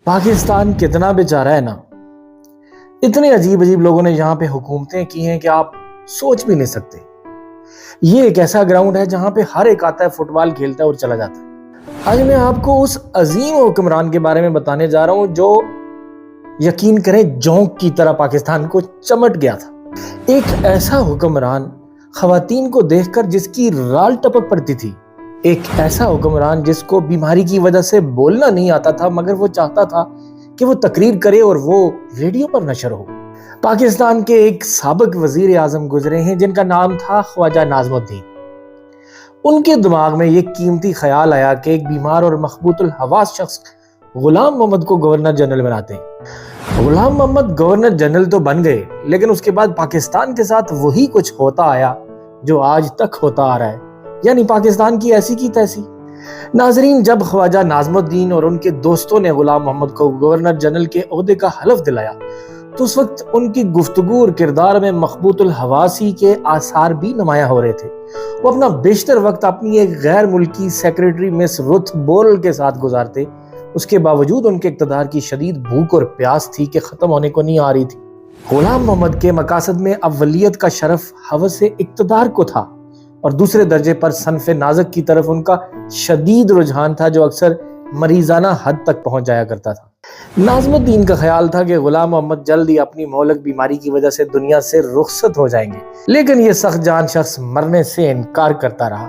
پاکستان کتنا بیچارہ ہے نا. اتنے عجیب عجیب لوگوں نے یہاں پہ حکومتیں کی ہیں کہ آپ سوچ بھی نہیں سکتے. یہ ایک ایسا گراؤنڈ ہے جہاں پہ ہر ایک آتا ہے، فٹ بال کھیلتا ہے اور چلا جاتا ہے. آج میں آپ کو اس عظیم حکمران کے بارے میں بتانے جا رہا ہوں جو یقین کریں جونک کی طرح پاکستان کو چمٹ گیا تھا. ایک ایسا حکمران خواتین کو دیکھ کر جس کی رال ٹپک پڑتی تھی. ایک ایسا حکمران جس کو بیماری کی وجہ سے بولنا نہیں آتا تھا مگر وہ چاہتا تھا کہ وہ تقریر کرے اور وہ ریڈیو پر نشر ہو. پاکستان کے ایک سابق وزیر اعظم گزرے ہیں جن کا نام تھا خواجہ ناظم الدین. ان کے دماغ میں یہ قیمتی خیال آیا کہ ایک بیمار اور مخبوط الحواس شخص غلام محمد کو گورنر جنرل بناتے ہیں. غلام محمد گورنر جنرل تو بن گئے لیکن اس کے بعد پاکستان کے ساتھ وہی کچھ ہوتا آیا جو آج تک ہوتا آ رہا ہے، یعنی پاکستان کی ایسی کی تیسی. ناظرین، جب خواجہ ناظم الدین اور ان کے دوستوں نے غلام محمد کو گورنر جنرل کے عہدے کا حلف دلایا تو اس وقت ان کی گفتگو اور کردار میں مخبوط الحواسی کے آثار بھی نمایاں ہو رہے تھے. وہ اپنا بیشتر وقت اپنی ایک غیر ملکی سیکریٹری مس رتھ بورل کے ساتھ گزارتے. اس کے باوجود ان کے اقتدار کی شدید بھوک اور پیاس تھی کہ ختم ہونے کو نہیں آ رہی تھی. غلام محمد کے مقاصد میں اولیت کا شرف ہوس اقتدار کو تھا اور دوسرے درجے پر صنف نازک کی طرف ان کا شدید رجحان تھا جو اکثر مریضانہ حد تک پہنچ جایا کرتا تھا. ناظم الدین کا خیال تھا کہ غلام محمد جلد ہی اپنی مہلک بیماری کی وجہ سے دنیا سے رخصت ہو جائیں گے، لیکن یہ سخت جان شخص مرنے سے انکار کرتا رہا.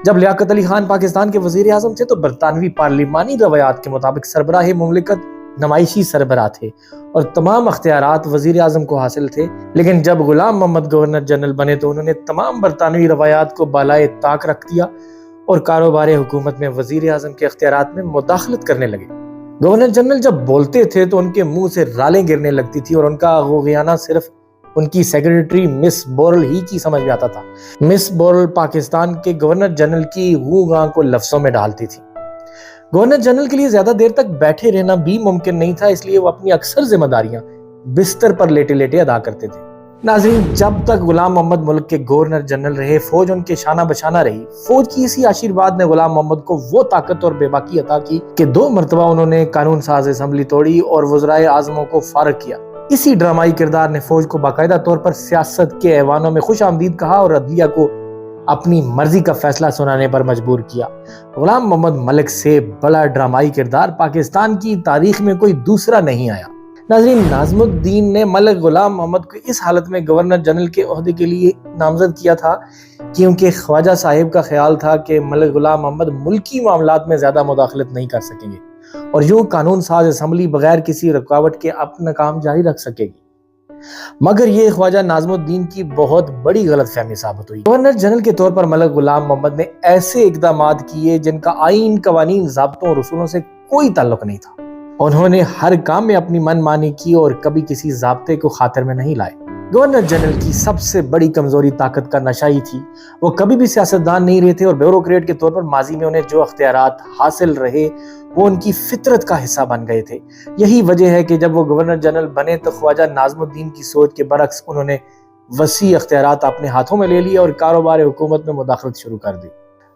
جب لیاقت علی خان پاکستان کے وزیر اعظم تھے تو برطانوی پارلیمانی روایات کے مطابق سربراہ مملکت نمائشی سربراہ تھے اور تمام اختیارات وزیر اعظم کو حاصل تھے. لیکن جب غلام محمد گورنر جنرل بنے تو انہوں نے تمام برطانوی روایات کو بالائے طاق رکھ دیا اور کاروبار حکومت میں وزیر اعظم کے اختیارات میں مداخلت کرنے لگے. گورنر جنرل جب بولتے تھے تو ان کے منہ سے رالیں گرنے لگتی تھی اور ان کا غوغیانہ صرف ان کی سیکریٹری مس بورل ہی کی سمجھ میں آتا تھا. مس بورل پاکستان کے گورنر جنرل کی غو گاں کو لفظوں میں ڈالتی تھی. گورنر جنرل کے لیے زیادہ دیر تک بیٹھے رہنا بھی ممکن نہیں تھا، اس لیے وہ اپنی اکثر ذمہ داریاں بستر پر لیٹے لیٹے ادا کرتے تھے. ناظرین، جب تک غلام محمد ملک کے گورنر جنرل رہے فوج ان کے شانہ بشانہ رہی. فوج کی اسی آشیرواد نے غلام محمد کو وہ طاقت اور بے باکی عطا کی کہ 2 مرتبہ انہوں نے قانون ساز اسمبلی توڑی اور وزرائے اعظموں کو فارغ کیا. اسی ڈرامائی کردار نے فوج کو باقاعدہ طور پر سیاست کے ایوانوں میں خوش آمدید کہا اور عدلیہ کو اپنی مرضی کا فیصلہ سنانے پر مجبور کیا. غلام محمد ملک سے بڑا ڈرامائی کردار پاکستان کی تاریخ میں کوئی دوسرا نہیں آیا. ناظرین، ناظم الدین نے ملک غلام محمد کو اس حالت میں گورنر جنرل کے عہدے کے لیے نامزد کیا تھا کیونکہ خواجہ صاحب کا خیال تھا کہ ملک غلام محمد ملکی معاملات میں زیادہ مداخلت نہیں کر سکیں گے اور یوں قانون ساز اسمبلی بغیر کسی رکاوٹ کے اپنا کام جاری رکھ سکے گی. مگر یہ خواجہ ناظم الدین کی بہت بڑی غلط فہمی ثابت ہوئی. گورنر جنرل کے طور پر ملک غلام محمد نے ایسے اقدامات کیے جن کا آئین، قوانین، ضابطوں اور اصولوں سے کوئی تعلق نہیں تھا. انہوں نے ہر کام میں اپنی من مانی کی اور کبھی کسی ضابطے کو خاطر میں نہیں لائے. گورنر جنرل کی سب سے بڑی کمزوری طاقت کا نشہ ہی تھی. وہ کبھی بھی سیاستدان نہیں رہے تھے اور بیوروکریٹ کے طور پر ماضی میں انہیں جو اختیارات حاصل رہے وہ ان کی فطرت کا حصہ بن گئے تھے. یہی وجہ ہے کہ جب وہ گورنر جنرل بنے تو خواجہ ناظم الدین کی سوچ کے برعکس انہوں نے وسیع اختیارات اپنے ہاتھوں میں لے لیے اور کاروبار حکومت میں مداخلت شروع کر دی.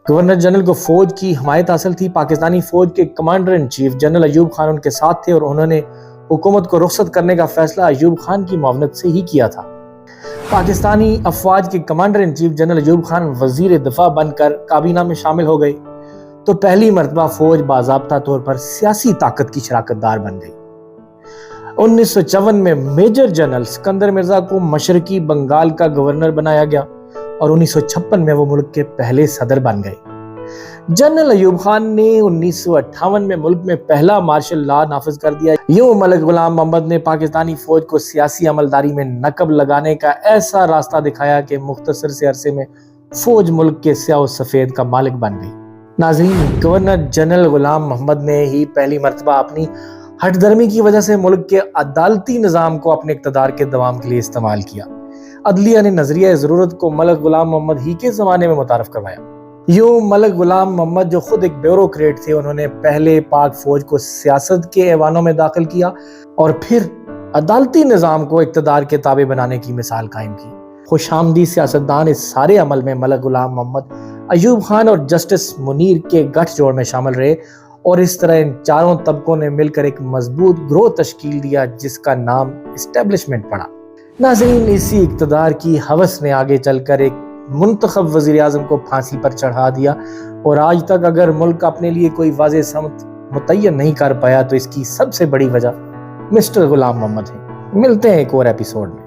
گورنر جنرل کو فوج کی حمایت حاصل تھی. پاکستانی فوج کے commander in chief general Ayub Khan ان کے ساتھ تھے اور انہوں نے حکومت کو رخصت کرنے کا فیصلہ ایوب خان کی معاونت سے ہی کیا تھا. پاکستانی افواج کے commander in chief general Ayub Khan وزیر دفاع بن کر کابینہ میں شامل ہو گئے تو پہلی مرتبہ فوج باضابطہ طور پر سیاسی طاقت کی شراکت دار بن گئی. 1954 میں میجر جنرل سکندر مرزا کو مشرقی بنگال کا گورنر بنایا گیا اور 1956 میں وہ ملک کے پہلے صدر بن گئے. جنرل ایوب خان نے 1958 میں ملک میں پہلا مارشل لا نافذ کر دیا. یوں ملک غلام محمد نے پاکستانی فوج کو سیاسی عملداری میں نقب لگانے کا ایسا راستہ دکھایا کہ مختصر سے عرصے میں فوج ملک کے سیاہ و سفید کا مالک بن گئی. ناظرین، گورنر جنرل غلام محمد نے ہی پہلی مرتبہ اپنی ہٹ درمی کی وجہ سے ملک کے عدالتی نظام کو اپنے اقتدار کے دوام کے لیے استعمال کیا. عدلیہ نے نظریہ ضرورت کو ملک غلام محمد ہی کے زمانے میں متعارف کروایا. یوں ملک غلام محمد جو خود ایک بیوروکریٹ تھے انہوں نے پہلے پاک فوج کو سیاست کے ایوانوں میں داخل کیا اور پھر عدالتی نظام کو اقتدار کے تابع بنانے کی مثال قائم کی. خوش آمدی سیاستدان اس سارے عمل میں ملک غلام محمد ایوب خان اور جسٹس منیر کے گٹھ جوڑ میں شامل رہے اور اس طرح ان چاروں طبقوں نے مل کر ایک مضبوط گروہ تشکیل دیا جس کا نام اسٹیبلشمنٹ پڑا۔ ناظرین، اسی اقتدار کی ہوس نے آگے چل کر ایک منتخب وزیر اعظم کو پھانسی پر چڑھا دیا، اور آج تک اگر ملک اپنے لیے کوئی واضح سمت متعین نہیں کر پایا تو اس کی سب سے بڑی وجہ مسٹر غلام محمد ہے۔ ملتے ہیں ایک اور ایپیسوڈ میں۔